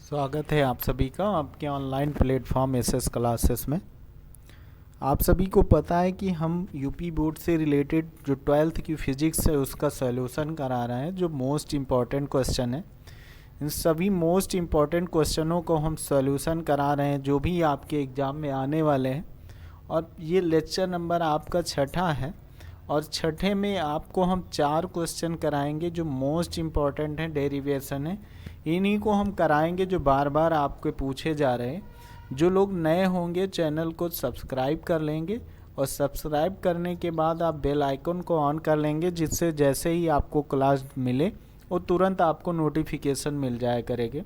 स्वागत है आप सभी का आपके ऑनलाइन प्लेटफॉर्म एसएस क्लासेस में। आप सभी को पता है कि हम यूपी बोर्ड से रिलेटेड जो 12th की फिजिक्स है उसका सॉल्यूशन करा रहे हैं, जो मोस्ट इम्पॉर्टेंट क्वेश्चन है। इन सभी मोस्ट इम्पॉर्टेंट क्वेश्चनों को हम सॉल्यूशन करा रहे हैं जो भी आपके एग्ज़ाम में आने वाले हैं। और ये लेक्चर नंबर आपका 6ठा है और 6ठे में आपको हम 4 क्वेश्चन कराएंगे जो मोस्ट इम्पॉर्टेंट हैं, डेरिवेशन है। इन्हीं को हम कराएंगे जो बार बार आपके पूछे जा रहे हैं। जो लोग नए होंगे चैनल को सब्सक्राइब कर लेंगे और सब्सक्राइब करने के बाद आप बेल आइकन को ऑन कर लेंगे, जिससे जैसे ही आपको क्लास मिले वो तुरंत आपको नोटिफिकेशन मिल जाया करेंगे।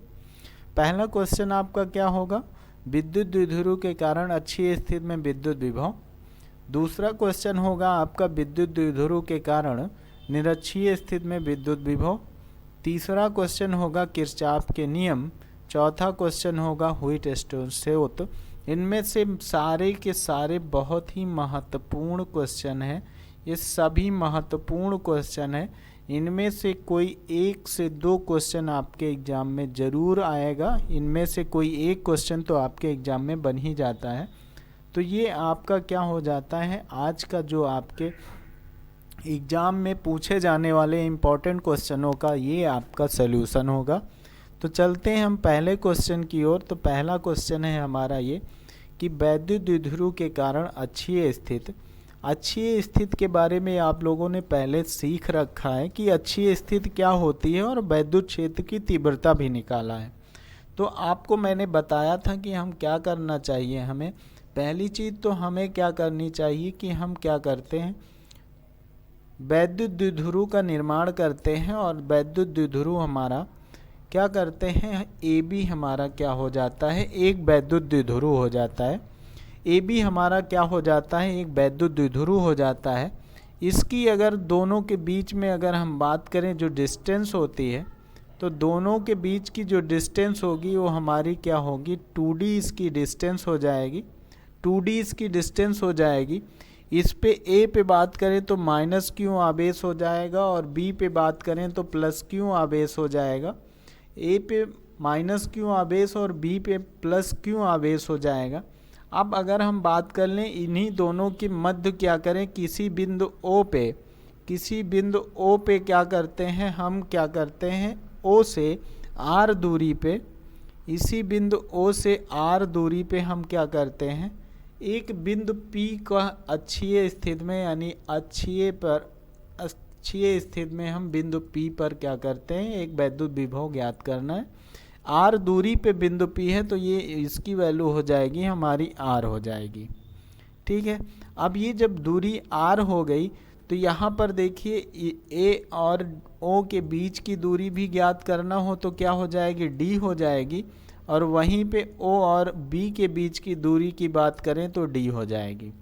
पहला क्वेश्चन आपका क्या होगा? विद्युत द्विध्रुव के कारण अक्षीय स्थिति में विद्युत विभव। दूसरा क्वेश्चन होगा आपका विद्युत द्विध्रुव के कारण निरक्षीय स्थिति में विद्युत विभव। तीसरा क्वेश्चन होगा किरचॉफ के नियम। चौथा क्वेश्चन होगा व्हीटस्टोन स्रोत। इनमें से सारे के सारे बहुत ही महत्वपूर्ण क्वेश्चन हैं। ये सभी महत्वपूर्ण क्वेश्चन हैं। इनमें से कोई 1 से 2 क्वेश्चन आपके एग्ज़ाम में ज़रूर आएगा। इनमें से कोई एक क्वेश्चन तो आपके एग्ज़ाम में बन ही जाता है। तो ये आपका क्या हो जाता है, आज का जो आपके एग्ज़ाम में पूछे जाने वाले इम्पॉर्टेंट क्वेश्चनों का ये आपका सॉल्यूशन होगा। तो चलते हैं हम पहले क्वेश्चन की ओर। तो पहला क्वेश्चन है हमारा ये कि विद्युत द्विध्रुव के कारण अक्षीय स्थिति। अक्षीय स्थिति के बारे में आप लोगों ने पहले सीख रखा है कि अक्षीय स्थिति क्या होती है और विद्युत क्षेत्र की तीव्रता भी निकाला है। तो आपको मैंने बताया था कि हम क्या करना चाहिए। हमें पहली चीज़ तो हमें क्या करनी चाहिए कि हम क्या करते हैं, विद्युत द्विध्रुव का निर्माण करते हैं। और विद्युत द्विध्रुव हमारा क्या करते हैं, ए बी हमारा क्या हो जाता है, एक विद्युत द्विध्रुव हो जाता है। ए बी हमारा क्या हो जाता है, एक विद्युत द्विध्रुव हो जाता है। इसकी अगर दोनों के बीच में अगर हम बात करें जो डिस्टेंस होती है, तो दोनों के बीच की जो डिस्टेंस होगी वो हमारी क्या होगी, 2D इसकी डिस्टेंस हो जाएगी। 2D इसकी डिस्टेंस हो जाएगी। इस पे ए पे बात करें तो माइनस क्यू आवेश हो जाएगा और बी पे बात करें तो प्लस क्यू आवेश हो जाएगा। ए पे माइनस क्यू आवेश और बी पे प्लस क्यू आवेश हो जाएगा। अब अगर हम बात कर लें इन्हीं दोनों के मध्य क्या करें, किसी बिंदु ओ पे क्या करते हैं, हम क्या करते हैं ओ से आर दूरी पे, इसी बिंदु ओ से आर दूरी पे हम क्या करते हैं, एक बिंदु P का अक्षीय स्थिति में यानी अक्षीय स्थिति में हम बिंदु P पर क्या करते हैं, एक विद्युत विभव ज्ञात करना है। R दूरी पे बिंदु P है तो ये इसकी वैल्यू हो जाएगी हमारी R हो जाएगी। ठीक है। अब ये जब दूरी R हो गई तो यहाँ पर देखिए A और O के बीच की दूरी भी ज्ञात करना हो तो क्या हो जाएगी, D हो जाएगी। और वहीं पे O और B के बीच की दूरी की बात करें तो D हो जाएगी।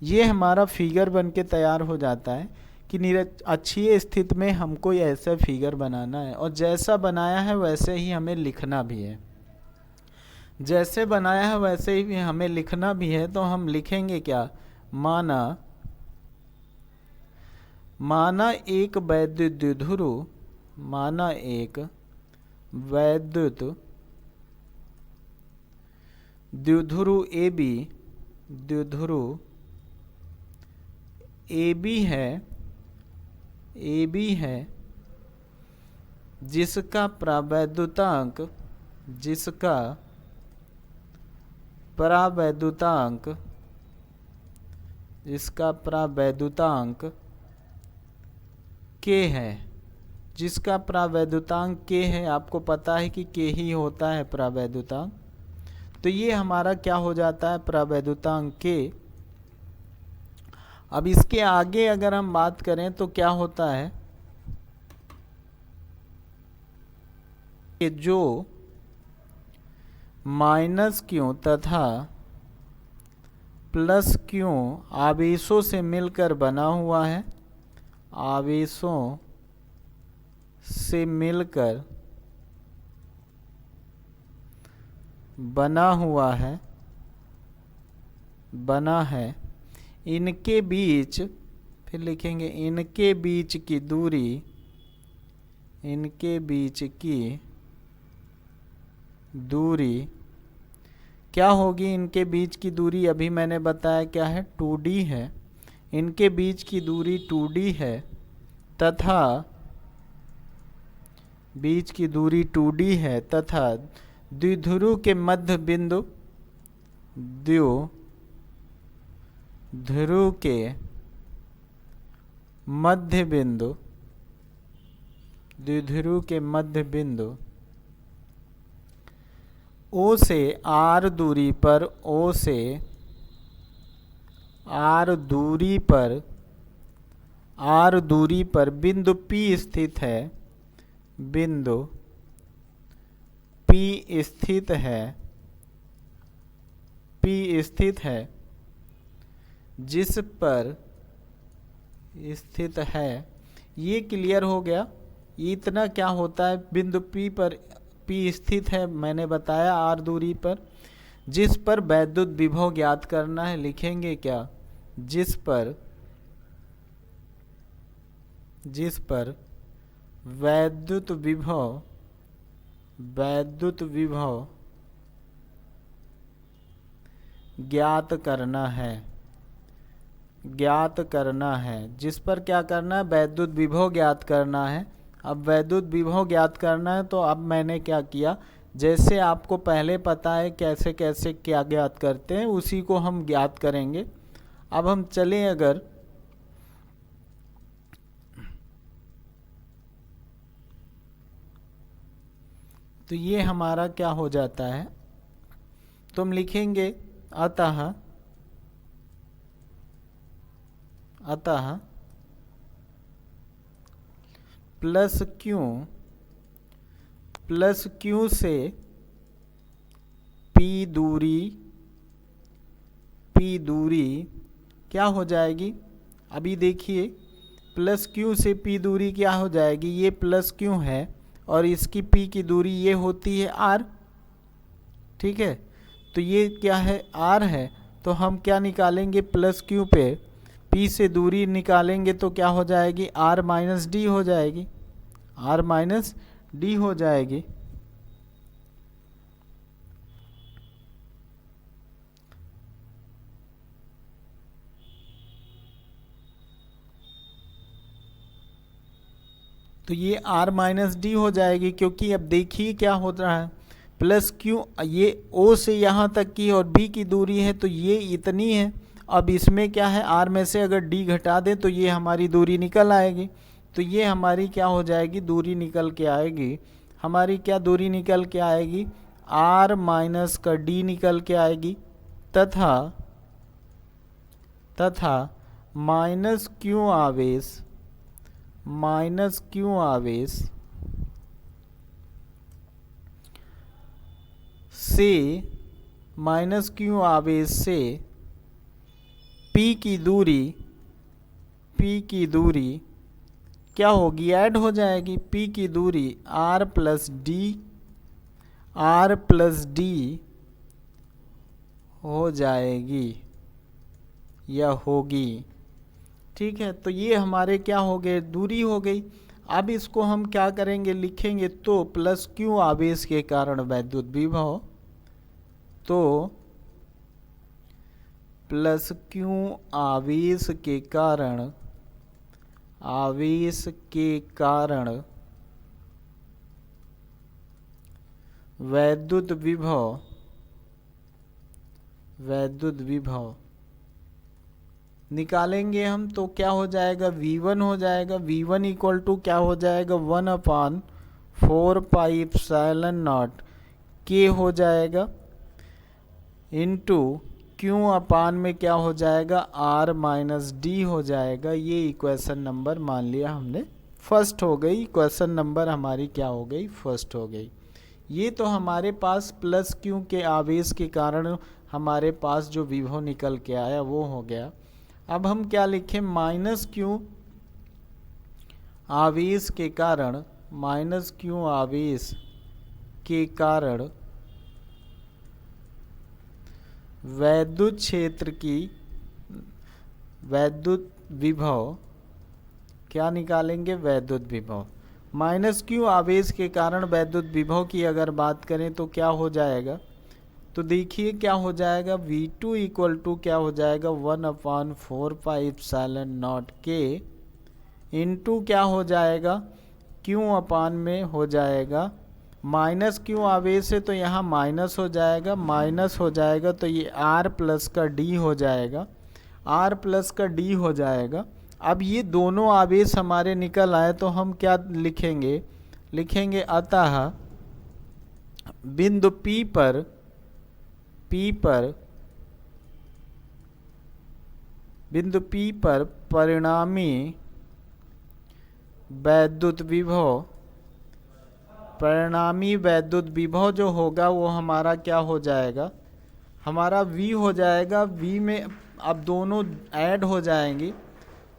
ये हमारा फिगर बन के तैयार हो जाता है कि अक्षीय स्थिति में हमको ऐसा फिगर बनाना है और जैसा बनाया है वैसे ही हमें लिखना भी है। जैसे बनाया है वैसे ही हमें लिखना भी है। तो हम लिखेंगे क्या, माना एक विद्युत द्विध्रुव, माना एक विद्युत द्विध्रुव ए बी है जिसका प्रावैद्युतांक के है। आपको पता है कि के ही होता है प्रावैद्युतांक। तो ये हमारा क्या हो जाता है, प्रावैद्युतांक के। अब इसके आगे अगर हम बात करें तो क्या होता है कि जो माइनस क्यू तथा प्लस क्यू आवेशों से मिलकर बना हुआ है, आवेशों से मिलकर बना है, इनके बीच, फिर लिखेंगे इनके बीच की दूरी, इनके बीच की दूरी क्या होगी, इनके बीच की दूरी अभी मैंने बताया क्या है, 2D है। इनके बीच की दूरी 2D है तथा बीच की दूरी 2D है तथा द्विध्रुव के मध्य बिंदु द्विध्रुव के मध्य बिंदु द्विध्रुव के मध्य बिंदु O से R दूरी पर R दूरी पर बिंदु P स्थित है, बिंदु P स्थित है जिस पर स्थित है। ये क्लियर हो गया। इतना क्या होता है, बिंदु P पर P स्थित है, मैंने बताया R दूरी पर, जिस पर वैद्युत विभव ज्ञात करना है। लिखेंगे क्या, जिस पर वैद्युत विभव ज्ञात करना है, जिस पर क्या करना है, वैद्युत विभव ज्ञात करना है। अब वैद्युत विभव ज्ञात करना है तो अब मैंने क्या किया, जैसे आपको पहले पता है कैसे कैसे क्या ज्ञात करते हैं, उसी को हम ज्ञात करेंगे। अब हम चलें अगर तो ये हमारा क्या हो जाता है, तो हम लिखेंगे अतः प्लस क्यू से P दूरी क्या हो जाएगी। अभी देखिए प्लस क्यू से P दूरी क्या हो जाएगी, ये प्लस क्यू है और इसकी P की दूरी ये होती है R, ठीक है। तो ये क्या है, R है, तो हम क्या निकालेंगे, प्लस क्यू पे P से दूरी निकालेंगे तो क्या हो जाएगी, R माइनस डी हो जाएगी, R माइनस डी हो जाएगी। तो ये R माइनस डी हो जाएगी, क्योंकि अब देखिए क्या हो रहा है, प्लस क्यू ये O से यहाँ तक की और B की दूरी है तो ये इतनी है। अब इसमें क्या है, R में से अगर D घटा दें तो ये हमारी दूरी निकल आएगी। तो ये हमारी क्या हो जाएगी, दूरी निकल के आएगी। हमारी क्या दूरी निकल के आएगी, R माइनस का D निकल के आएगी तथा माइनस क्यू आवेश से P की दूरी क्या होगी, ऐड हो जाएगी। P की दूरी R प्लस D हो जाएगी या होगी, ठीक है। तो ये हमारे क्या हो गए, दूरी हो गई। अब इसको हम क्या करेंगे, लिखेंगे तो प्लस क्यू आवेश के कारण वैद्युत विभव, तो प्लस क्यू आवेश के कारण वैद्युत विभव निकालेंगे हम तो क्या हो जाएगा, V1 हो जाएगा। V1 इक्वल टू क्या हो जाएगा, 1/4πε0 K हो जाएगा इंटू क्यू अपान में क्या हो जाएगा, R माइनस डी हो जाएगा। ये इक्वेशन नंबर मान लिया हमने फर्स्ट हो गई, इक्वेशन नंबर हमारी क्या हो गई, फर्स्ट हो गई। ये तो हमारे पास प्लस क्यू के आवेश के कारण हमारे पास जो विभव निकल के आया वो हो गया। अब हम क्या लिखें, माइनस क्यू आवेश के कारण वैद्युत क्षेत्र की वैद्युत विभव क्या निकालेंगे, वैद्युत विभव। माइनस क्यू आवेश के कारण वैद्युत विभव की अगर बात करें तो क्या हो जाएगा, तो देखिए क्या हो जाएगा, V2 इक्वल टू क्या हो जाएगा 1/4πε0K इंटू क्या हो जाएगा, Q अपान में हो जाएगा माइनस क्यू आवेश है तो यहाँ माइनस हो जाएगा, माइनस हो जाएगा तो ये R प्लस का D हो जाएगा, R प्लस का D हो जाएगा। अब ये दोनों आवेश हमारे निकल आए तो हम क्या लिखेंगे, लिखेंगे अतः बिंदु P पर परिणामी वैद्युत विभव जो होगा वो हमारा क्या हो जाएगा, हमारा V हो जाएगा। V में अब दोनों ऐड हो जाएंगी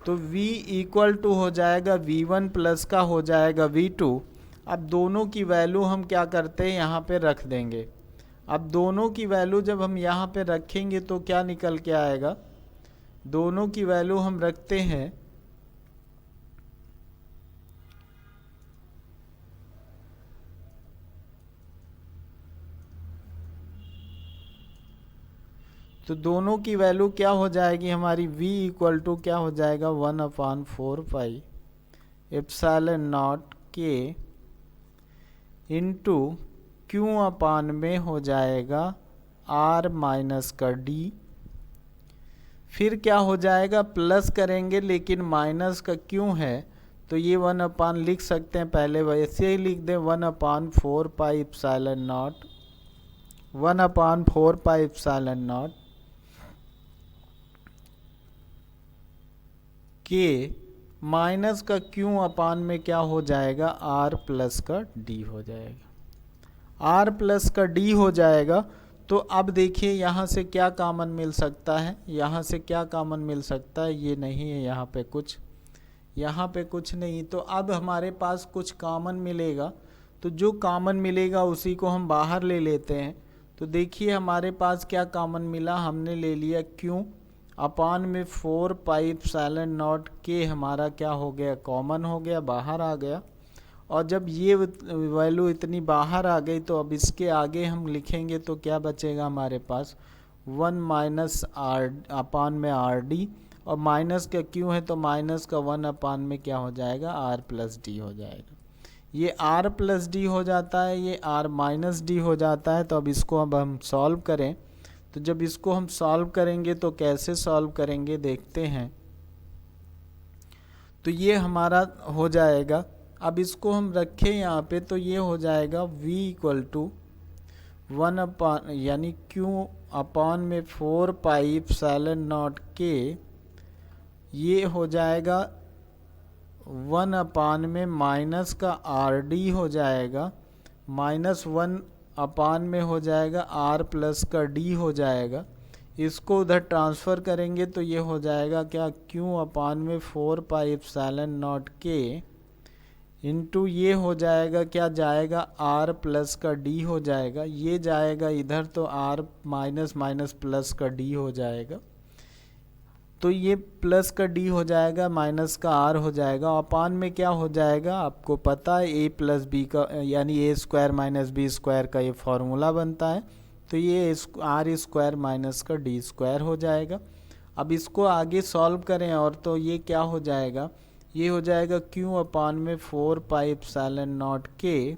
तो V इक्वल टू हो जाएगा V1 प्लस का हो जाएगा V2। अब दोनों की वैल्यू हम क्या करते हैं, यहाँ पे रख देंगे। अब दोनों की वैल्यू जब हम यहाँ पे रखेंगे तो क्या निकल के आएगा, दोनों की वैल्यू हम रखते हैं तो दोनों की वैल्यू क्या हो जाएगी हमारी, V इक्वल टू क्या हो जाएगा 1/4πε0K इंटू Q अपान में हो जाएगा R माइनस का D। फिर क्या हो जाएगा, प्लस करेंगे लेकिन माइनस का क्यों है तो ये 1 अपान लिख सकते हैं, पहले वैसे ही लिख दें 1/4πε0 के माइनस का क्यू अपान में क्या हो जाएगा, R प्लस का D हो जाएगा, R प्लस का D हो जाएगा। तो अब देखिए यहाँ से क्या कॉमन मिल सकता है, यहाँ से क्या कॉमन मिल सकता है, ये नहीं है यहाँ पे कुछ, यहाँ पे कुछ नहीं। तो अब हमारे पास कुछ कॉमन मिलेगा, तो जो कॉमन मिलेगा उसी को हम बाहर ले लेते हैं। तो देखिए हमारे पास क्या कॉमन मिला, हमने ले लिया Q अपान में 4πε0K हमारा क्या हो गया, कॉमन हो गया, बाहर आ गया। और जब ये वैल्यू इतनी बाहर आ गई तो अब इसके आगे हम लिखेंगे तो क्या बचेगा हमारे पास 1 माइनस R अपान में RD, और माइनस का क्यों है तो माइनस का 1 अपान में क्या हो जाएगा R प्लस D हो जाएगा। ये R प्लस D हो जाता है, ये R माइनस D हो जाता है। तो अब इसको अब हम सॉल्व करें, तो जब इसको हम सॉल्व करेंगे तो कैसे सॉल्व करेंगे देखते हैं। तो ये हमारा हो जाएगा, अब इसको हम रखें यहाँ पे तो ये हो जाएगा V इक्वल टू 1 अपान यानी Q अपान में 4πε0K, ये हो जाएगा 1 अपान में माइनस का RD हो जाएगा, माइनस 1 अपान में हो जाएगा R प्लस का D हो जाएगा। इसको उधर ट्रांसफ़र करेंगे तो ये हो जाएगा क्या, Q अपान में 4πε0K इंटू ये हो जाएगा क्या जाएगा R प्लस का D हो जाएगा, ये जाएगा इधर तो R माइनस माइनस प्लस का D हो जाएगा। तो ये प्लस का D हो जाएगा, माइनस का R हो जाएगा। अपान में क्या हो जाएगा, आपको पता है A प्लस बी का यानी A square minus B square का ये फॉर्मूला बनता है। तो ये R स्क्वायर माइनस का D स्क्वायर हो जाएगा। अब इसको आगे सॉल्व करें और तो ये क्या हो जाएगा, ये हो जाएगा Q अपान में 4πε0K,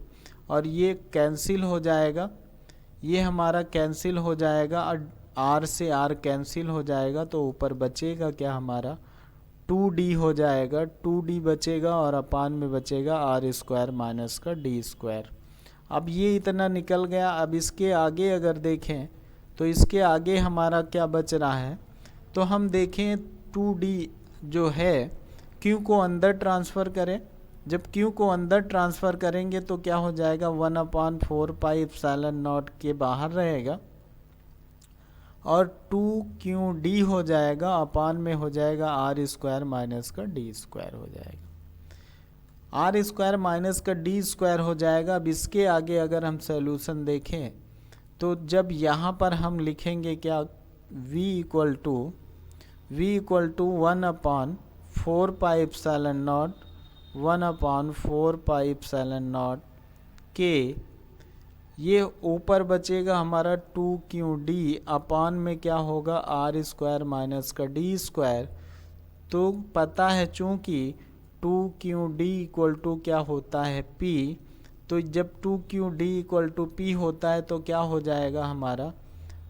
और ये कैंसिल हो जाएगा, ये हमारा कैंसिल हो जाएगा, R से R कैंसिल हो जाएगा। तो ऊपर बचेगा क्या हमारा 2D हो जाएगा, 2D बचेगा और अपान में बचेगा R स्क्वायर माइनस का D स्क्वायर। अब ये इतना निकल गया। अब इसके आगे अगर देखें तो इसके आगे हमारा क्या बच रहा है, तो हम देखें 2D जो है Q को अंदर ट्रांसफ़र करें। जब Q को अंदर ट्रांसफ़र करेंगे तो क्या हो जाएगा 1/4πε0 के बाहर रहेगा और 2QD हो जाएगा, अपान में हो जाएगा R स्क्वायर माइनस का D स्क्वायर हो जाएगा। R स्क्वायर माइनस का D स्क्वायर हो जाएगा। अब इसके आगे अगर हम सॉल्यूशन देखें तो जब यहाँ पर हम लिखेंगे क्या V इक्वल टू 1/4πε0 1/4πε0 के, ये ऊपर बचेगा हमारा 2q_d अपान में क्या होगा r² माइनस का d²। तो पता है चूँकि 2q_d इक्वल टू क्या होता है p, तो जब 2q_d इक्वल टू p होता है तो क्या हो जाएगा हमारा,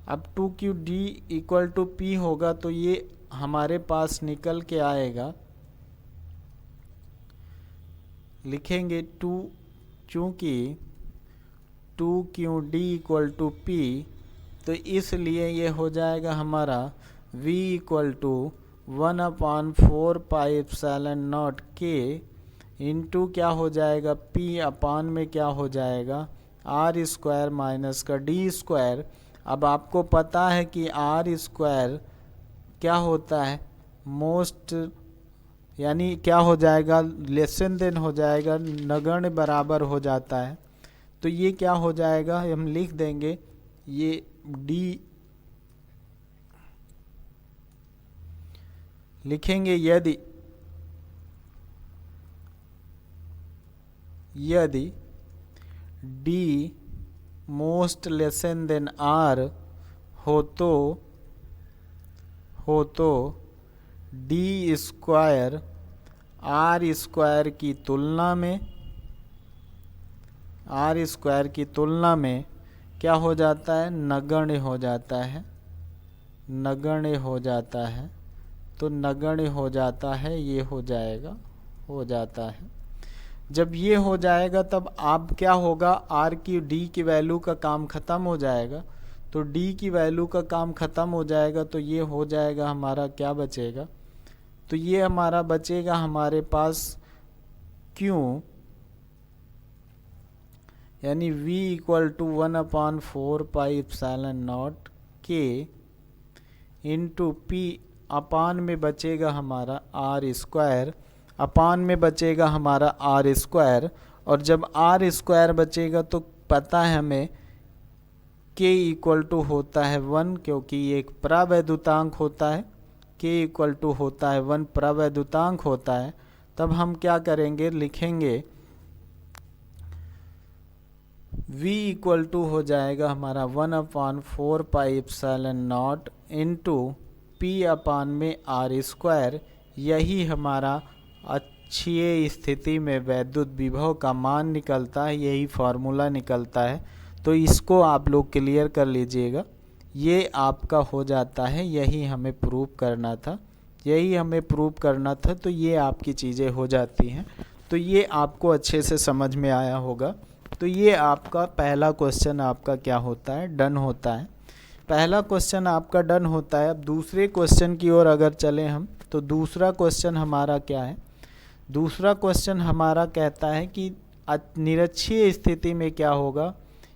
अब 2q_d इक्वल टू p होगा तो ये हमारे पास निकल के आएगा, लिखेंगे चूँकि 2q_d इक्वल टू p, तो इसलिए ये हो जाएगा हमारा v इक्वल टू 1/4πε0 के इंटू क्या हो जाएगा p अपान में क्या हो जाएगा r² माइनस का d²। अब आपको पता है कि r² क्या होता है मोस्ट, यानी क्या हो जाएगा लेसन देन हो जाएगा, नगण्य बराबर हो जाता है। तो ये क्या हो जाएगा, हम लिख देंगे ये d लिखेंगे, यदि d most lesson then r हो तो d² r² की तुलना में क्या हो जाता है, नगण्य हो जाता है, तो नगण्य हो जाता है, ये हो जाता है। जब ये हो जाएगा तब आप क्या होगा, r की d की वैल्यू का काम ख़त्म हो जाएगा, तो d की वैल्यू का काम ख़त्म हो जाएगा, तो ये हो जाएगा हमारा क्या बचेगा, तो ये हमारा बचेगा हमारे पास q, यानी v इक्वल टू 1/4πε0 के इंटू p अपान में बचेगा हमारा r², अपान में बचेगा हमारा r², और जब r² बचेगा तो पता है हमें k इक्वल टू होता है 1, क्योंकि ये एक प्रावैद्युतांक होता है, k इक्वल टू होता है 1 प्रावैद्युतांक होता है। तब हम क्या करेंगे, लिखेंगे v इक्वल टू हो जाएगा हमारा 1/4πε0 इंटू p अपान में r²। यही हमारा अक्षीय स्थिति में वैद्युत विभव का मान निकलता है, यही फार्मूला निकलता है। तो इसको आप लोग क्लियर कर लीजिएगा, ये आपका हो जाता है, यही हमें प्रूव करना था, तो ये आपकी चीज़ें हो जाती हैं। तो ये आपको अच्छे से समझ में आया होगा। तो ये आपका पहला क्वेश्चन आपका क्या होता है, डन होता है। पहला क्वेश्चन आपका डन होता है। अब दूसरे क्वेश्चन की ओर अगर चलें हम, तो दूसरा क्वेश्चन हमारा क्या है, दूसरा क्वेश्चन हमारा कहता है कि निरक्षीय स्थिति में क्या होगा।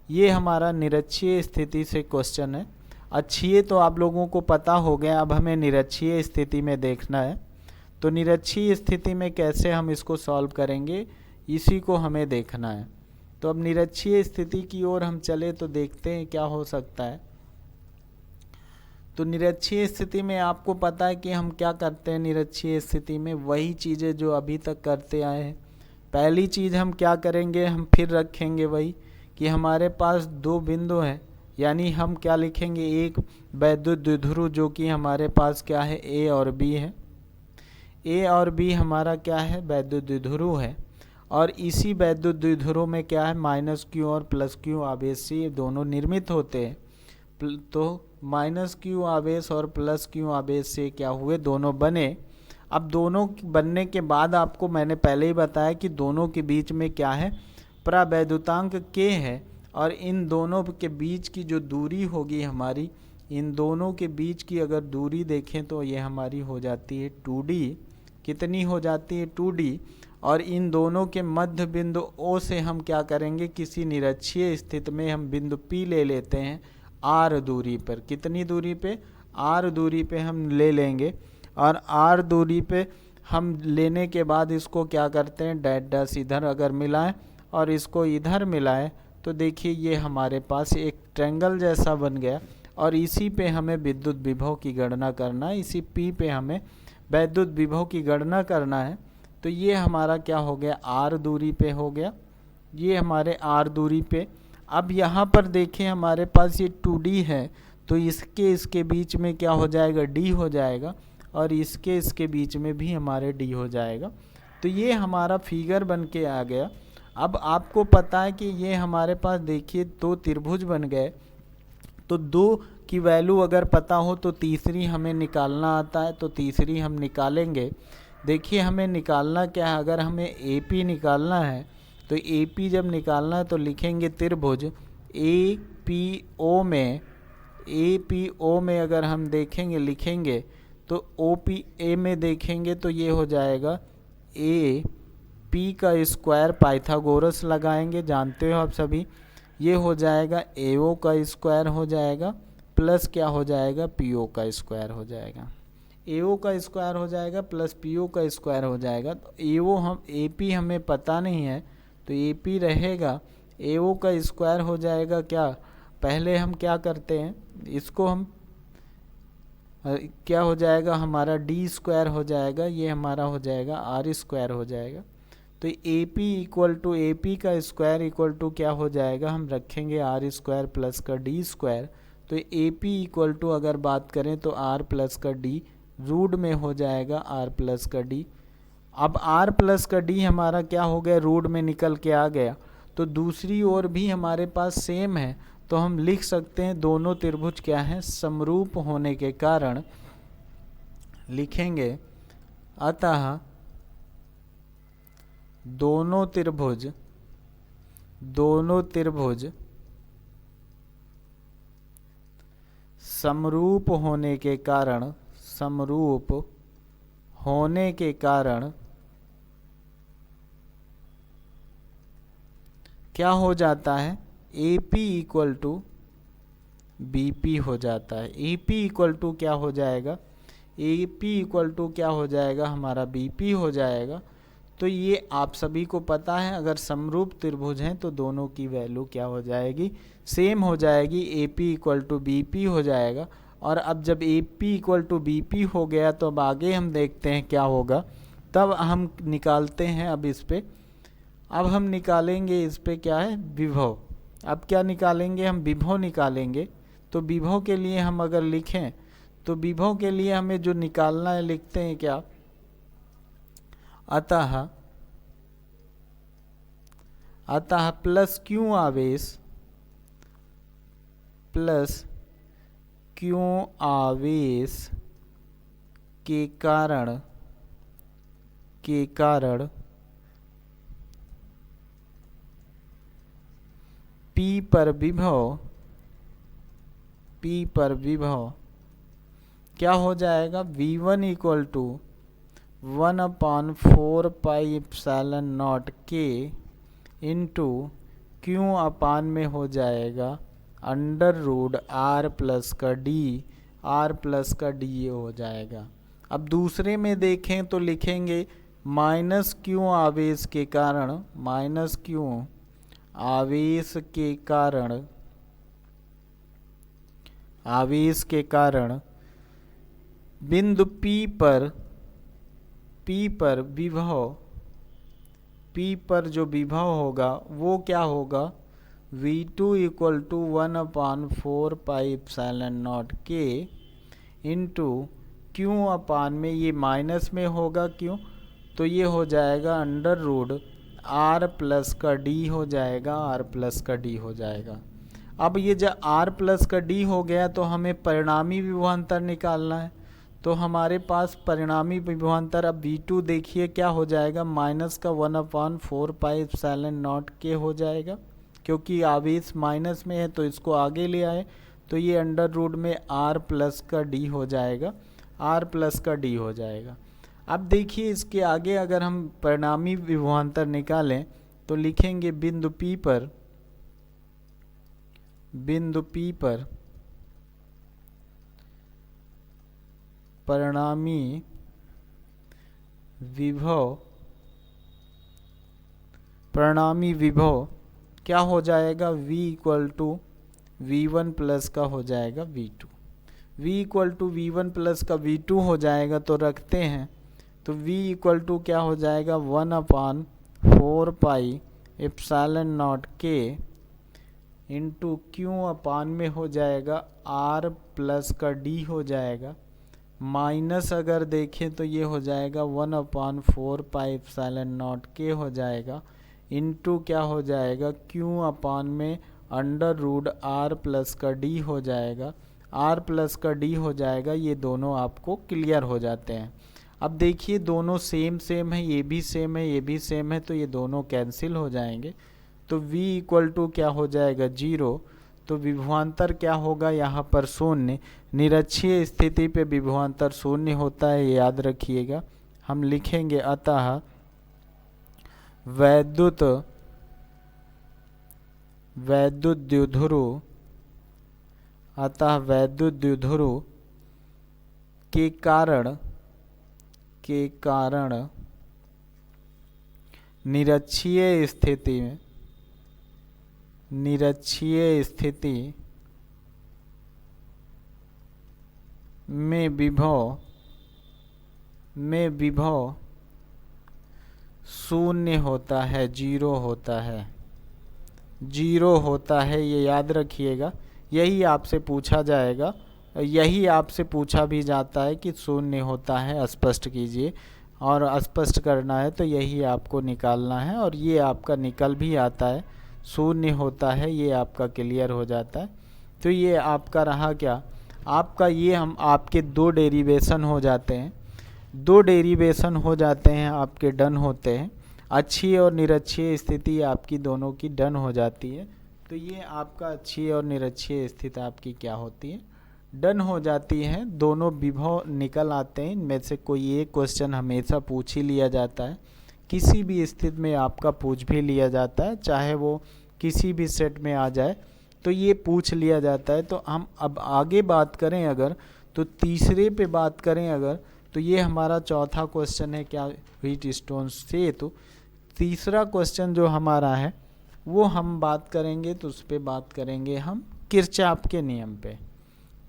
ये हमारा निरक्षीय स्थिति से क्वेश्चन है। अक्षीय तो आप लोगों को पता हो गया, अब हमें निरक्षीय स्थिति में देखना है। तो निरक्षीय स्थिति में कैसे हम इसको सॉल्व करेंगे, इसी को हमें देखना है। तो अब निरक्षीय स्थिति की ओर हम चले तो देखते हैं क्या हो सकता है। तो निरक्षीय स्थिति में आपको पता है कि हम क्या करते हैं, निरक्षीय स्थिति में वही चीज़ें जो अभी तक करते आए हैं। पहली चीज़ हम क्या करेंगे, हम फिर रखेंगे वही कि हमारे पास दो बिंदु हैं, यानी हम क्या लिखेंगे, एक वैद्युत द्विध्रुव जो कि हमारे पास क्या है ए और बी है। ए और बी हमारा क्या है, वैद्युत द्विध्रुव है। और इसी वैद्युत द्विध्रुव में क्या है, -q और +q आवेश से दोनों निर्मित होते हैं। तो -q आवेश और +q आवेश से क्या हुए, दोनों बने। अब दोनों बनने के बाद आपको मैंने पहले ही बताया कि दोनों के बीच में क्या है, प्रावैद्युतांक k है। और इन दोनों के बीच की जो दूरी होगी हमारी, इन दोनों के बीच की अगर दूरी देखें तो ये हमारी हो जाती है 2d। कितनी हो जाती है, 2d। और इन दोनों के मध्य बिंदु O से हम क्या करेंगे, किसी निरक्षीय स्थिति में हम बिंदु P ले लेते हैं r दूरी पर। कितनी दूरी पे, r दूरी पे हम ले लेंगे। और r दूरी पे हम लेने के बाद इसको क्या करते हैं, डैश इधर अगर मिलाएं और इसको इधर मिलाएं तो देखिए ये हमारे पास एक ट्रायंगल जैसा बन गया। और इसी पे हमें विद्युत विभव की गणना करना है, इसी P पे हमें वैद्युत विभव की गणना करना है। तो ये हमारा क्या हो गया, r दूरी पे हो गया, ये हमारे r दूरी पे। अब यहाँ पर देखें हमारे पास ये 2D है, तो इसके बीच में क्या हो जाएगा, d हो जाएगा, और इसके बीच में भी हमारे d हो जाएगा। तो ये हमारा फिगर बन के आ गया। अब आपको पता है कि ये हमारे पास देखिए दो त्रिभुज बन गए, तो दो की वैल्यू अगर पता हो तो तीसरी हमें निकालना आता है, तो तीसरी हम निकालेंगे। देखिए हमें निकालना क्या है, अगर हमें AP निकालना है तो AP जब निकालना है तो लिखेंगे त्रिभुज APO में अगर हम देखेंगे लिखेंगे तो OPA में देखेंगे तो ये हो जाएगा AP का स्क्वायर, पाइथागोरस लगाएंगे, जानते हो आप सभी, ये हो जाएगा AO का स्क्वायर हो जाएगा, प्लस क्या हो जाएगा, PO का स्क्वायर हो जाएगा। AO का स्क्वायर हो जाएगा प्लस PO का स्क्वायर हो जाएगा। तो AP हमें पता नहीं है, तो AP रहेगा, AO का स्क्वायर हो जाएगा क्या, पहले हम क्या करते हैं, इसको हम क्या हो जाएगा, हमारा D स्क्वायर हो जाएगा, ये हमारा हो जाएगा R स्क्वायर हो जाएगा। तो AP का स्क्वायर इक्वल टू क्या हो जाएगा, हम रखेंगे R स्क्वायर प्लस का D स्क्वायर। तो AP इक्वल टू अगर बात करें तो R प्लस का D रूट में हो जाएगा R प्लस का D। अब R प्लस का D हमारा क्या हो गया, रूट में निकल के आ गया। तो दूसरी ओर भी हमारे पास सेम है, तो हम लिख सकते हैं दोनों त्रिभुज क्या हैं, समरूप होने के कारण लिखेंगे अतः दोनों त्रिभुज समरूप होने के कारण क्या हो जाता है, AP इक्वल टू BP हो जाता है। AP इक्वल टू क्या हो जाएगा, AP इक्वल टू क्या हो जाएगा, हमारा BP हो जाएगा। तो ये आप सभी को पता है, अगर समरूप त्रिभुज हैं तो दोनों की वैल्यू क्या हो जाएगी, सेम हो जाएगी, AP इक्वल टू BP हो जाएगा। और अब जब AP इक्वल टू BP हो गया तो अब आगे हम देखते हैं क्या होगा, तब हम निकालते हैं। अब हम निकालेंगे इस पे क्या है, विभव। अब क्या निकालेंगे, हम विभव निकालेंगे। तो विभव के लिए हम अगर लिखें तो विभव के लिए हमें जो निकालना है लिखते हैं क्या, अतः प्लस क्यों आवेश के कारण P पर विभव क्या हो जाएगा, V1 equal to 1/4 pi epsilon not K into क्यों अपान में हो जाएगा अंडर रूट R प्लस का D ये हो जाएगा। अब दूसरे में देखें तो लिखेंगे माइनस क्यों आवेश के कारण बिंदु P पर विभव, P पर जो विभव होगा वो क्या होगा, V2 equal to 1/4 pi epsilon not K into क्यों अपान में, ये माइनस में होगा क्यों, तो ये हो जाएगा अंडर रूट R प्लस का D हो जाएगा। अब ये जब R प्लस का D हो गया तो हमें परिणामी विभवांतर निकालना है। तो हमारे पास परिणामी विभवांतर अब V2 देखिए क्या हो जाएगा, माइनस का 1/4 पाई एप्सिलॉन नॉट K हो जाएगा, क्योंकि आवेश माइनस में है तो इसको आगे ले आए, तो ये अंडर रूट में R प्लस का D हो जाएगा। अब देखिए इसके आगे अगर हम परिणामी विभवांतर निकालें तो लिखेंगे बिंदु P पर परिणामी विभव क्या हो जाएगा, V equal to V1 plus का हो जाएगा V2। V equal to V1 plus का V2 हो जाएगा, तो रखते हैं तो v इक्वल टू क्या हो जाएगा 1/4πε0k इंटू क्यू अपान में हो जाएगा r प्लस का d हो जाएगा, माइनस अगर देखें तो ये हो जाएगा 1/4πε0k हो जाएगा, इंटू क्या हो जाएगा क्यू अपान में √r प्लस का d हो जाएगा, r प्लस का d हो जाएगा। ये दोनों आपको क्लियर हो जाते हैं। अब देखिए दोनों सेम सेम है, ये भी सेम है, ये भी सेम है, तो ये दोनों कैंसिल हो जाएंगे। तो v इक्वल टू क्या हो जाएगा 0। तो विभवांतर क्या होगा यहाँ पर शून्य। निरक्षीय स्थिति पे विभवांतर शून्य होता है, ये याद रखिएगा। हम लिखेंगे अतः वैद्युत द्विध्रुव के कारण निरक्षीय स्थिति में विभव शून्य होता है, 0 होता है, 0 होता है। ये याद रखिएगा। यही आपसे पूछा जाएगा, यही आपसे पूछा भी जाता है कि शून्य होता है, स्पष्ट कीजिए। और स्पष्ट करना है तो यही आपको निकालना है, और ये आपका निकल भी आता है, शून्य होता है, ये आपका क्लियर हो जाता है। तो ये आपका रहा क्या, आपका ये हम आपके 2 डेरिवेशन हो जाते हैं, 2 डेरिवेशन हो जाते हैं आपके, डन होते हैं। अच्छी और निरक्षीय स्थिति आपकी दोनों की डन हो जाती है। तो ये आपका अच्छी और निरक्षीय स्थिति आपकी क्या होती है, डन हो जाती है। दोनों विभव निकल आते हैं। इनमें से कोई एक क्वेश्चन हमेशा पूछ ही लिया जाता है, किसी भी स्थिति में आपका पूछ भी लिया जाता है, चाहे वो किसी भी सेट में आ जाए तो ये पूछ लिया जाता है। तो हम अब आगे बात करें अगर, तो तीसरे पे बात करें अगर, तो ये हमारा चौथा क्वेश्चन है क्या, व्हीट स्टोन से। तो तीसरा क्वेश्चन जो हमारा है वो हम बात करेंगे, तो उस पर बात करेंगे हम किरचॉफ के नियम पे।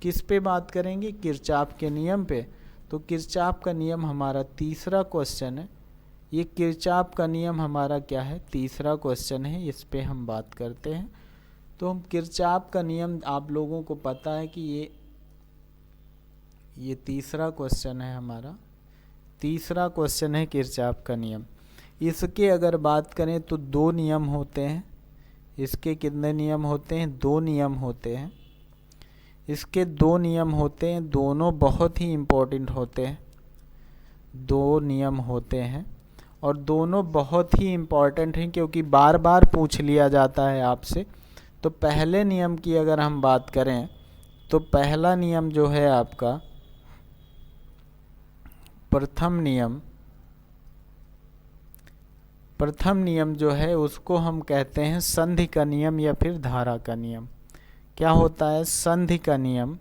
किस पे बात करेंगे, किरचॉफ के नियम पे। तो किरचॉफ का नियम हमारा तीसरा क्वेश्चन है। ये किरचॉफ का नियम हमारा क्या है, तीसरा क्वेश्चन है, इस पे हम बात करते हैं। तो हम किरचॉफ का नियम, आप लोगों को पता है कि ये तीसरा क्वेश्चन है हमारा, तीसरा क्वेश्चन है किरचॉफ का नियम। इसके अगर बात करें तो 2 नियम होते हैं। इसके कितने नियम होते हैं, 2 नियम होते हैं। इसके 2 नियम होते हैं, दोनों बहुत ही इम्पोर्टेंट होते हैं। 2 नियम होते हैं और दोनों बहुत ही इम्पोर्टेंट हैं, क्योंकि बार बार पूछ लिया जाता है आपसे। तो पहले नियम की अगर हम बात करें तो पहला नियम जो है आपका, प्रथम नियम जो है उसको हम कहते हैं संधि का नियम या फिर धारा का नियम। क्या होता है, संधि का नियम,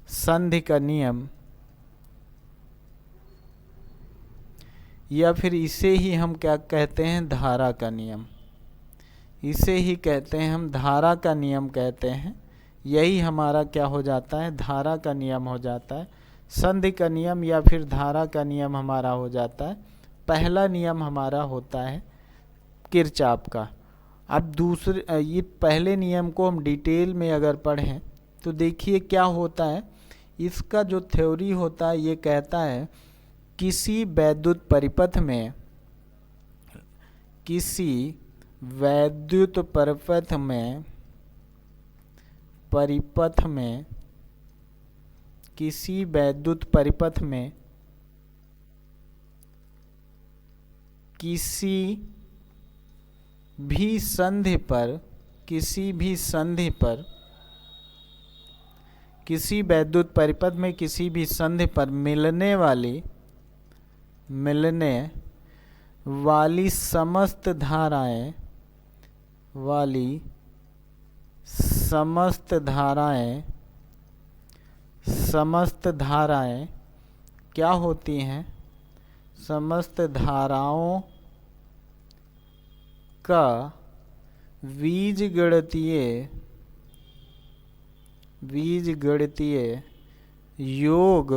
संधि का नियम, या फिर इसे ही हम क्या कहते हैं, धारा का नियम। इसे ही कहते हैं हम धारा का नियम कहते हैं। यही हमारा क्या हो जाता है, धारा का नियम हो जाता है। संधि का नियम या फिर धारा का नियम हमारा हो जाता है। पहला नियम हमारा होता है किरचॉफ का। अब दूसरे, ये पहले नियम को हम डिटेल में अगर पढ़ें तो देखिए क्या होता है। इसका जो थ्योरी होता है ये कहता है किसी वैद्युत परिपथ में, किसी वैद्युत परिपथ में, किसी वैद्युत परिपथ में किसी भी संधि पर, किसी वैद्युत परिपथ में किसी भी संधि पर मिलने वाली समस्त धाराएं क्या होती हैं, समस्त धाराओं का बीजगणितीय योग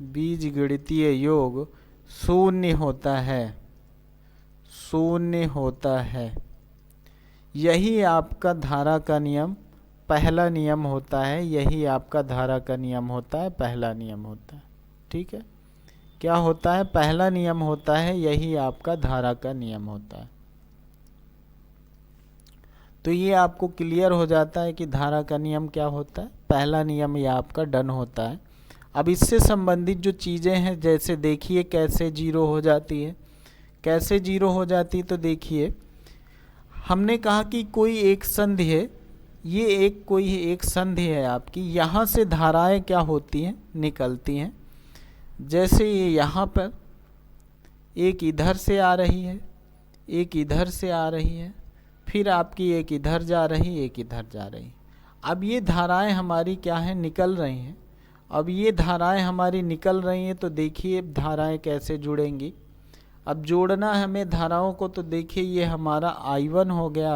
बीजगणितीय योग शून्य होता है, शून्य होता है। यही आपका धारा का नियम पहला नियम होता है, यही आपका धारा का नियम होता है, पहला नियम होता है। ठीक है, क्या होता है? पहला नियम होता है, यही आपका धारा का नियम होता है। तो ये आपको क्लियर हो जाता है कि धारा का नियम क्या होता है, पहला नियम ये आपका डन होता है। अब इससे संबंधित जो चीज़ें हैं, जैसे देखिए कैसे जीरो हो जाती है, कैसे जीरो हो जाती है। तो देखिए हमने कहा कि कोई एक संधि है, ये कोई एक संधि है आपकी, यहाँ से धाराएं क्या होती हैं, निकलती हैं। जैसे ये यहाँ पर एक इधर से आ रही है, एक इधर से आ रही है, फिर आपकी एक इधर जा रही, एक इधर जा रही। अब ये धाराएं हमारी क्या है, निकल रही हैं। अब ये धाराएं हमारी निकल रही हैं, तो देखिए धाराएं कैसे जुड़ेंगी। अब जोड़ना हमें धाराओं को, तो देखिए ये हमारा I1 हो गया।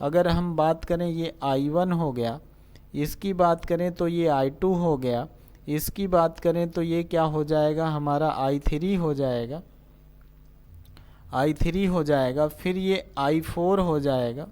अगर हम बात करें ये I1 हो गया, इसकी बात करें तो ये I2 हो गया, इसकी बात करें तो ये क्या हो जाएगा, हमारा I3 हो जाएगा, I3 हो जाएगा। फिर ये I4 हो जाएगा,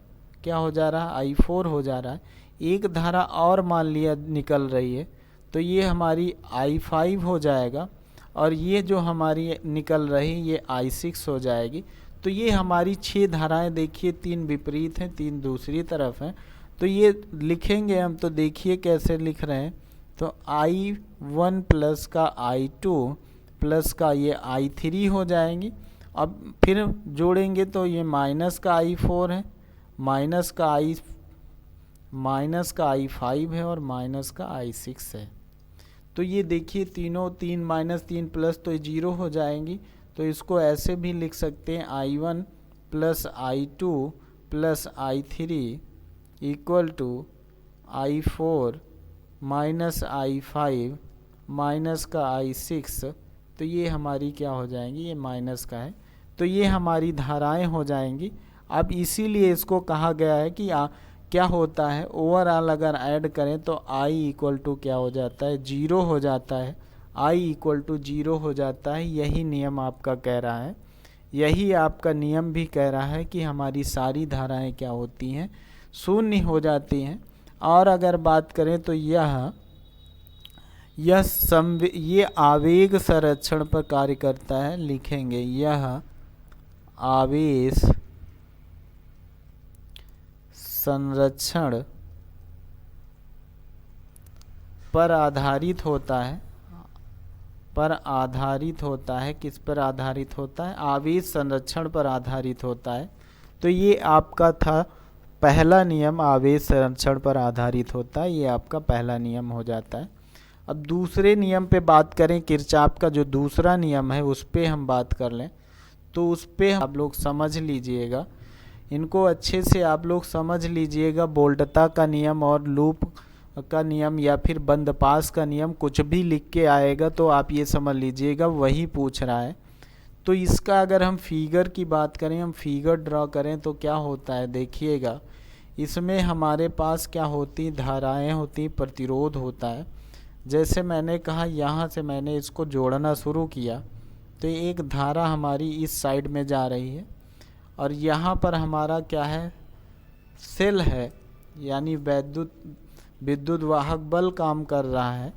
क्या हो जा रहा है, I4 हो जा रहा है। एक धारा और मान लिया निकल रही है, तो ये हमारी I5 हो जाएगा, और ये जो हमारी निकल रही ये I6 हो जाएगी। तो ये हमारी 6 धाराएं देखिए, 3 विपरीत हैं, 3 दूसरी तरफ हैं। तो ये लिखेंगे हम, तो देखिए कैसे लिख रहे हैं। तो I1 प्लस का I2 प्लस का ये I3 हो जाएंगी। अब फिर जोड़ेंगे तो ये माइनस का I4 है, माइनस का I5 है, और माइनस का I6 है। तो ये देखिए तीनों, 3 माइनस 3 प्लस, तो 0 हो जाएंगी। तो इसको ऐसे भी लिख सकते हैं, I1 plus I2 plus I3 equal to I4 minus I5 minus का I6। तो ये हमारी क्या हो जाएंगी, ये माइनस का है, तो ये हमारी धाराएं हो जाएंगी। अब इसीलिए इसको कहा गया है कि क्या होता है, ओवरऑल अगर ऐड करें तो I इक्वल टू क्या हो जाता है, 0 हो जाता है। I इक्वल टू 0 हो जाता है। यही नियम आपका कह रहा है, यही आपका नियम भी कह रहा है कि हमारी सारी धाराएं क्या होती हैं, शून्य हो जाती हैं। और अगर बात करें तो ये आवेग संरक्षण पर कार्य करता है। लिखेंगे यह आवेश संरक्षण पर आधारित होता है, पर आधारित होता है। किस पर आधारित होता है, आवेश संरक्षण पर आधारित होता है। तो ये आपका था पहला नियम, आवेश संरक्षण पर आधारित होता है, ये आपका पहला नियम हो जाता है। अब दूसरे नियम पे बात करें, किरचॉफ का जो दूसरा नियम है उस पे हम बात कर लें, तो उस पे आप लोग समझ लीजिएगा, इनको अच्छे से आप लोग समझ लीजिएगा। वोल्टता का नियम और लूप का नियम या फिर बंद पास का नियम, कुछ भी लिख के आएगा तो आप ये समझ लीजिएगा वही पूछ रहा है। तो इसका अगर हम फिगर की बात करें, हम फिगर ड्रॉ करें तो क्या होता है, देखिएगा इसमें हमारे पास क्या होती, धाराएं होती, प्रतिरोध होता है। जैसे मैंने कहा, यहाँ से मैंने इसको जोड़ना शुरू किया तो एक धारा हमारी इस साइड में जा रही है, और यहाँ पर हमारा क्या है, सेल है, यानी विद्युत वाहक बल काम कर रहा है।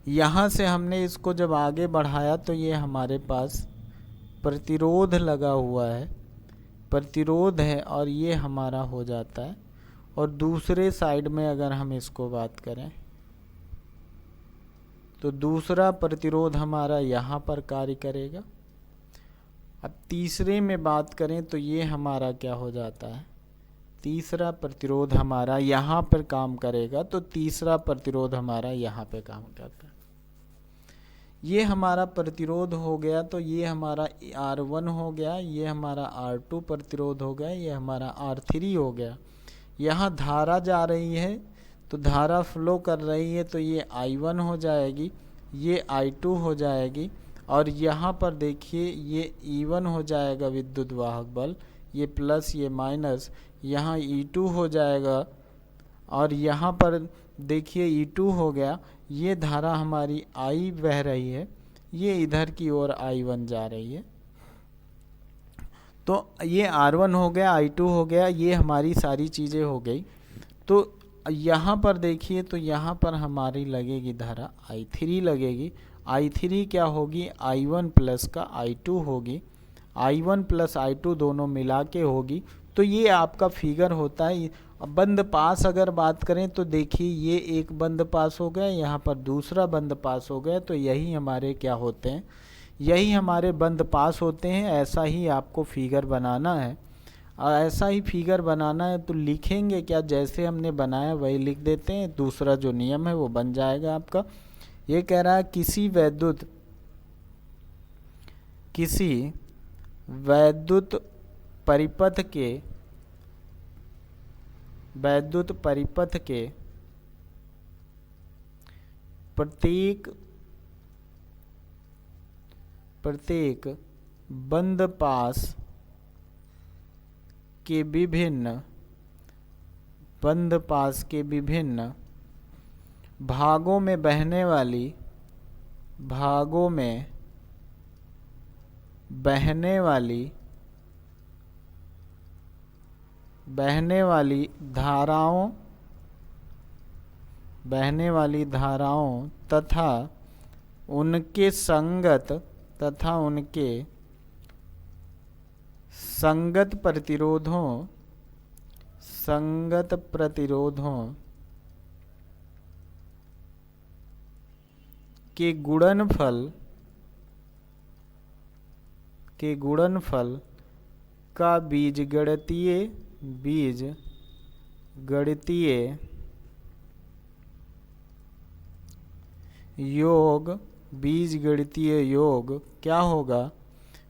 यहाँ से हमने इसको जब आगे बढ़ाया तो ये हमारे पास प्रतिरोध लगा हुआ है, प्रतिरोध है, और ये हमारा हो जाता है। और दूसरे साइड में अगर हम इसको बात करें तो दूसरा प्रतिरोध हमारा यहाँ पर कार्य करेगा। अब तीसरे में बात करें तो ये हमारा क्या हो जाता है, तीसरा प्रतिरोध हमारा यहाँ पर काम करेगा, तो तीसरा प्रतिरोध हमारा यहाँ पे काम करता है। ये हमारा प्रतिरोध हो गया, तो ये हमारा R1 हो गया, ये हमारा R2 प्रतिरोध हो गया, ये हमारा R3 हो गया। यहाँ धारा जा रही है, तो धारा फ्लो कर रही है, तो ये I1 हो जाएगी, ये I2 हो जाएगी, और यहाँ पर देखिए ये E1 हो जाएगा विद्युत वाहक बल, ये प्लस ये माइनस, यहाँ E2 हो जाएगा, और यहाँ पर देखिए E2 हो गया, ये धारा हमारी I बह रही है, ये इधर की ओर I1 जा रही है। तो ये R1 हो गया, I2 हो गया, ये हमारी सारी चीज़ें हो गई। तो यहाँ पर देखिए, तो यहाँ पर हमारी लगेगी धारा I3 लगेगी। I3 क्या होगी, I1 प्लस का I2 होगी, I1 प्लस I2 दोनों मिला के होगी। तो ये आपका फिगर होता है। बंद पास अगर बात करें तो देखिए, ये एक बंद पास हो गया, यहाँ पर दूसरा बंद पास हो गया। तो यही हमारे क्या होते हैं, यही हमारे बंद पास होते हैं। ऐसा ही आपको फिगर बनाना है, और ऐसा ही फिगर बनाना है। तो लिखेंगे क्या, जैसे हमने बनाया वही लिख देते हैं, दूसरा जो नियम है वो बन जाएगा आपका। ये कह रहा है किसी वैद्युत परिपथ के प्रत्येक बंद पास के विभिन्न भागों में बहने वाली धाराओं तथा उनके संगत प्रतिरोधों के गुणनफल का बीजगणितीय योग क्या होगा,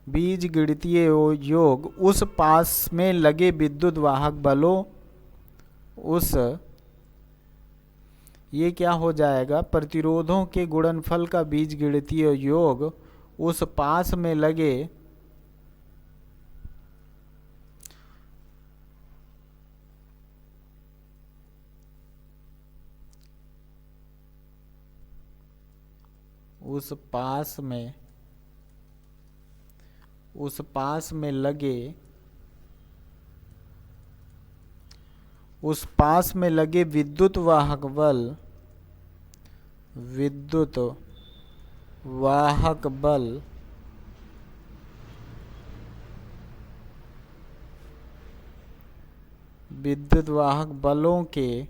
बीजगणितीय योग उस पास में लगे विद्युत वाहक बलों, ये क्या हो जाएगा, प्रतिरोधों के गुणनफल का बीजगणितीय योग उस पास में लगे उस पास में लगे विद्युत वाहक बलों के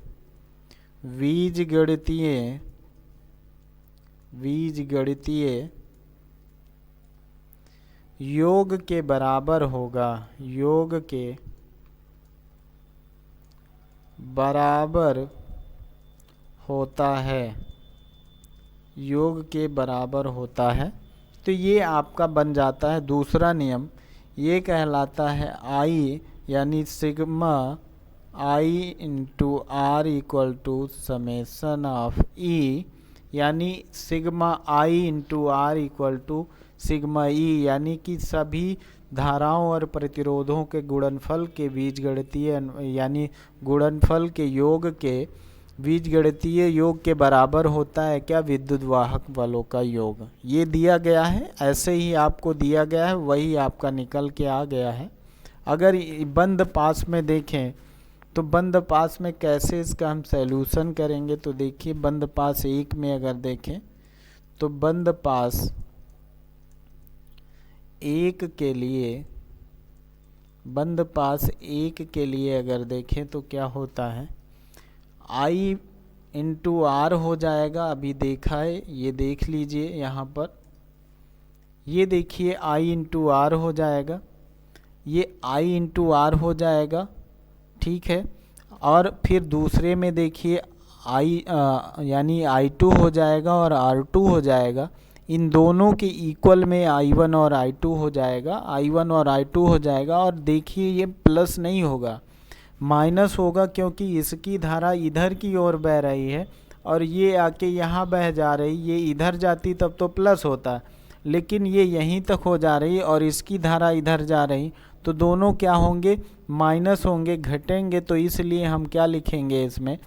बीजगणितीय योग के बराबर होगा, योग के बराबर होता है। तो ये आपका बन जाता है दूसरा नियम। ये कहलाता है I यानी sigma I into R equal to summation of E, यानी sigma I into R equal to sigma E, यानी कि सभी धाराओं और प्रतिरोधों के गुणनफल के बीजगणितीय यानी गुणनफल के योग के बीजगणितीय योग के बराबर होता है क्या, विद्युत वाहक बलों का योग। ये दिया गया है, ऐसे ही आपको दिया गया है, वही आपका निकल के आ गया है। अगर बंद पास में देखें तो बंद पास में कैसे इसका हम सॉल्यूशन करेंगे, तो देखिए बंद पास 1 में अगर देखें तो बंद पास 1 के लिए अगर देखें तो क्या होता है, I इंटू R हो जाएगा। अभी देखा है, ये देख लीजिए यहाँ पर, ये देखिए I इंटू R हो जाएगा, ये I इंटू R हो जाएगा, ठीक है। और फिर दूसरे में देखिए यानी I2 हो जाएगा और R2 हो जाएगा। इन दोनों के इक्वल में I1 और I2 हो जाएगा, I1 और I2 हो जाएगा। और देखिए ये प्लस नहीं होगा, माइनस होगा, क्योंकि इसकी धारा इधर की ओर बह रही है और ये आके यहाँ बह जा रही। ये इधर जाती तब तो प्लस होता, लेकिन ये यहीं तक हो जा रही और इसकी धारा इधर जा रही, तो दोनों क्या होंगे, माइनस होंगे, घटेंगे। तो इसलिए हम क्या लिखेंगे इसमें,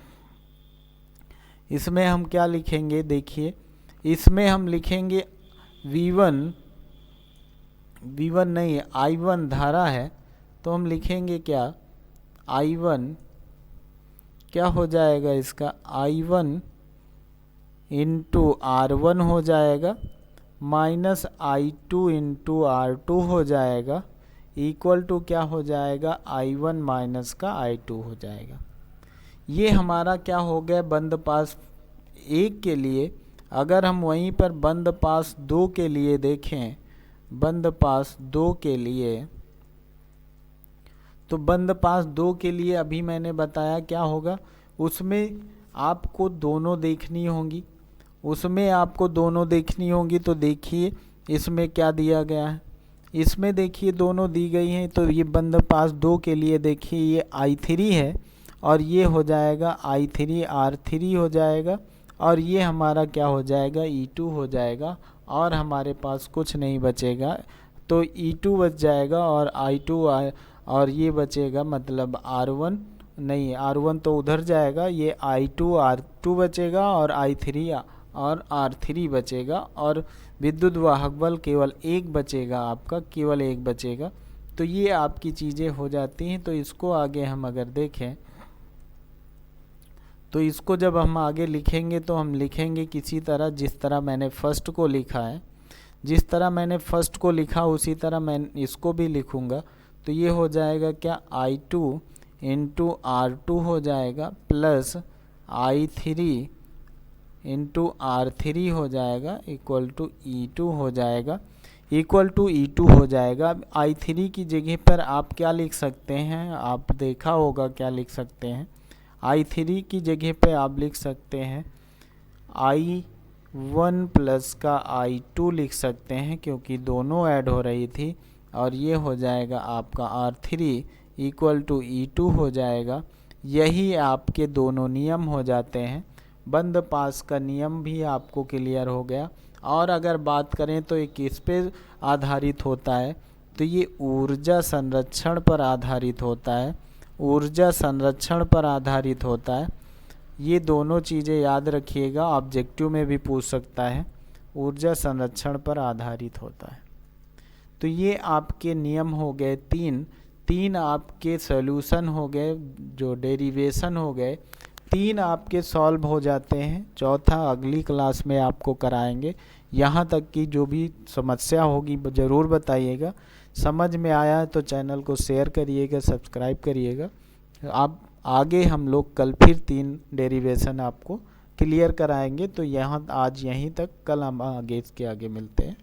इसमें हम क्या लिखेंगे, देखिए इसमें हम लिखेंगे V1 नहीं I1 धारा है, तो हम लिखेंगे क्या, I1 क्या हो जाएगा इसका, I1 इंटू R1 हो जाएगा माइनस I2 इंटू R2 हो जाएगा, इक्वल टू क्या हो जाएगा, I1 माइनस का I2 हो जाएगा। ये हमारा क्या हो गया बंद पास 1 के लिए। अगर हम वहीं पर बंद पास 2 के लिए देखें, बंद पास 2 के लिए, तो बंद पास 2 के लिए अभी मैंने बताया क्या होगा, उसमें आपको दोनों देखनी होंगी, उसमें आपको दोनों देखनी होंगी। तो देखिए इसमें क्या दिया गया है, इसमें देखिए दोनों दी गई हैं। तो ये बंद पास 2 के लिए देखिए ये I3 है और ये हो जाएगा I3 R3 हो जाएगा, और ये हमारा क्या हो जाएगा E2 हो जाएगा, और हमारे पास कुछ नहीं बचेगा। तो E2 बच जाएगा और I2 और ये बचेगा, मतलब R1 नहीं, R1 तो उधर जाएगा, ये I2 R2 बचेगा और I3 और R3 बचेगा, और विद्युत वाहक बल केवल एक बचेगा आपका, केवल एक बचेगा। तो ये आपकी चीज़ें हो जाती हैं। तो इसको आगे हम अगर देखें, तो इसको जब हम आगे लिखेंगे तो हम लिखेंगे किसी तरह, जिस तरह मैंने फर्स्ट को लिखा है, जिस तरह मैंने फर्स्ट को लिखा उसी तरह मैं इसको भी लिखूँगा। तो ये हो जाएगा क्या, I2 इंटू R2 हो जाएगा प्लस I3 इंटू R3 हो जाएगा इक्वल टू E2 हो जाएगा, इक्वल टू E2 हो जाएगा। अब I3 की जगह पर आप क्या लिख सकते हैं, आप देखा होगा क्या लिख सकते हैं, I3 की जगह पे आप लिख सकते हैं I1 प्लस का I2 लिख सकते हैं, क्योंकि दोनों ऐड हो रही थी। और ये हो जाएगा आपका R3 इक्वल टू E2 हो जाएगा। यही आपके दोनों नियम हो जाते हैं। बंद पास का नियम भी आपको क्लियर हो गया। और अगर बात करें तो ये किस पे आधारित होता है, तो ये ऊर्जा संरक्षण पर आधारित होता है, ऊर्जा संरक्षण पर आधारित होता है। ये दोनों चीज़ें याद रखिएगा, ऑब्जेक्टिव में भी पूछ सकता है, ऊर्जा संरक्षण पर आधारित होता है। तो ये आपके नियम हो गए तीन आपके सॉल्यूशन हो गए, जो डेरिवेशन हो गए, 3 आपके सॉल्व हो जाते हैं। चौथा अगली क्लास में आपको कराएंगे। यहाँ तक की जो भी समस्या होगी ज़रूर बताइएगा। समझ में आया है तो चैनल को शेयर करिएगा, सब्सक्राइब करिएगा। आप आगे हम लोग कल फिर 3 डेरिवेशन आपको क्लियर कराएंगे। तो यहाँ आज यहीं तक, कल हम आगे इसके आगे मिलते हैं।